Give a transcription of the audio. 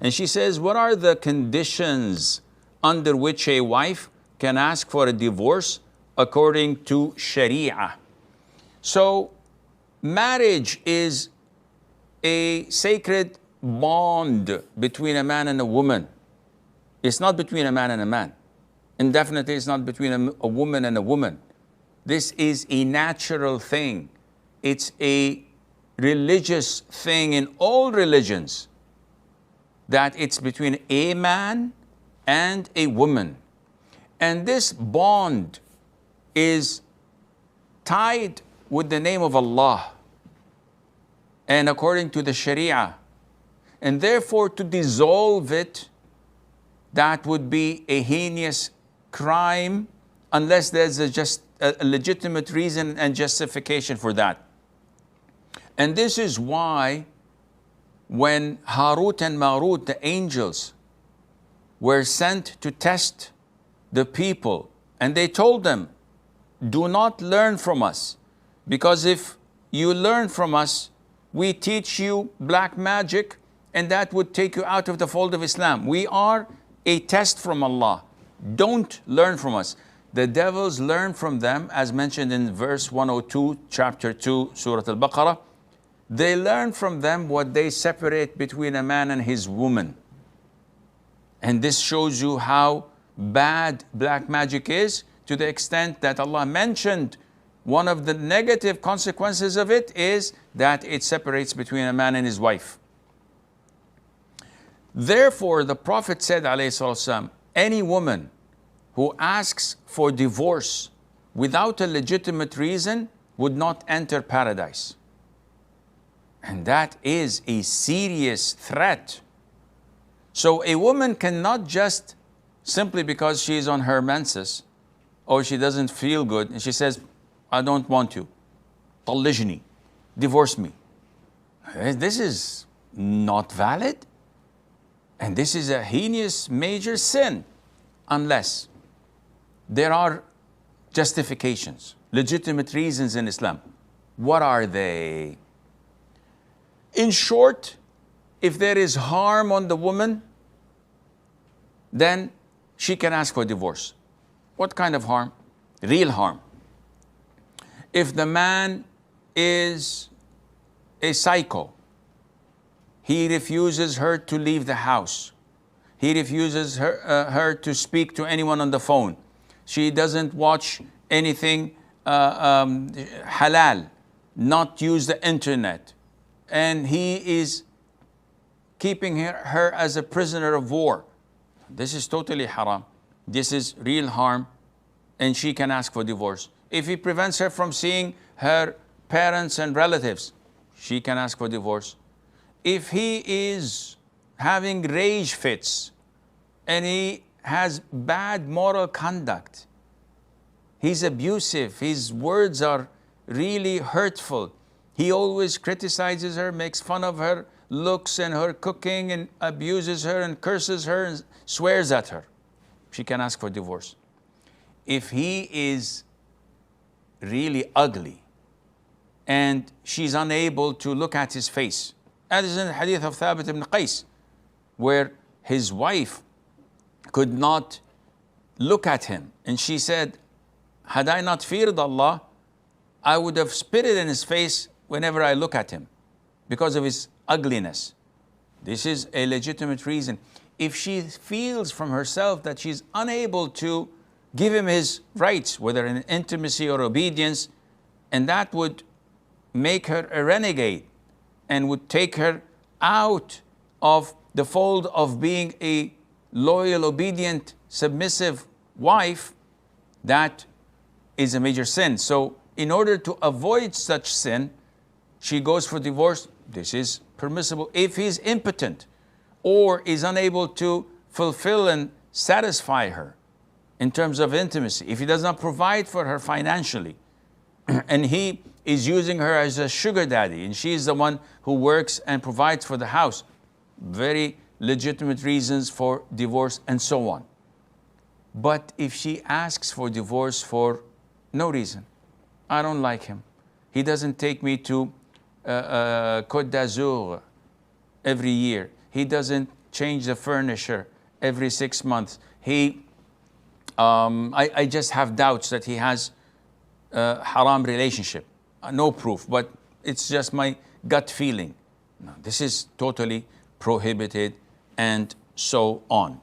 And she says, what are the conditions under which a wife can ask for a divorce according to Shariah? So marriage is a sacred bond between a man and a woman. It's not between a man and a man. And definitely it's not between a woman and a woman. This is a natural thing. It's a religious thing in all religions, that it's between a man and a woman. And this bond is tied with the name of Allah and according to the Sharia. And therefore, to dissolve it, that would be a heinous crime unless there's just a legitimate reason and justification for that. And this is why when Harut and Marut, the angels, were sent to test the people, and they told them, do not learn from us, because if you learn from us, we teach you black magic, and that would take you out of the fold of Islam. We are a test from Allah. Don't learn from us. The devils learn from them, as mentioned in verse 102, chapter 2, Surah Al-Baqarah. They learn from them what they separate between a man and his woman. And this shows you how bad black magic is, to the extent that Allah mentioned one of the negative consequences of it is that it separates between a man and his wife. Therefore, the Prophet said, alayhi salatu, any woman who asks for divorce without a legitimate reason would not enter paradise. And that is a serious threat. So a woman cannot just, simply because she is on her menses or she doesn't feel good, and she says, I don't want you, طلقني, divorce me. This is not valid. And this is a heinous major sin, unless there are justifications, legitimate reasons in Islam. What are they? In short, if there is harm on the woman, then she can ask for divorce. What kind of harm? Real harm. If the man is a psycho, he refuses her to leave the house. He refuses her to speak to anyone on the phone. She doesn't watch anything halal, not use the internet. And he is keeping her as a prisoner of war. This is totally haram. This is real harm, and she can ask for divorce. If he prevents her from seeing her parents and relatives, she can ask for divorce. If he is having rage fits and he has bad moral conduct, he's abusive, his words are really hurtful, he always criticizes her, makes fun of her looks and her cooking, and abuses her and curses her and swears at her, she can ask for divorce. If he is really ugly and she's unable to look at his face, as is in the hadith of Thabit ibn Qais, where his wife could not look at him, and she said, had I not feared Allah, I would have spitted in his face whenever I look at him, because of his ugliness. This is a legitimate reason. If she feels from herself that she's unable to give him his rights, whether in intimacy or obedience, and that would make her a renegade and would take her out of the fold of being a loyal, obedient, submissive wife, that is a major sin. So in order to avoid such sin, she goes for divorce. This is permissible. If he's impotent or is unable to fulfill and satisfy her in terms of intimacy, if he does not provide for her financially, and he is using her as a sugar daddy, and she is the one who works and provides for the house, very legitimate reasons for divorce, and so on. But if she asks for divorce for no reason, I don't like him, he doesn't take me to Côte d'Azur every year, he doesn't change the furniture every 6 months. I just have doubts that he has a haram relationship. No proof, but it's just my gut feeling. No, this is totally prohibited, and so on.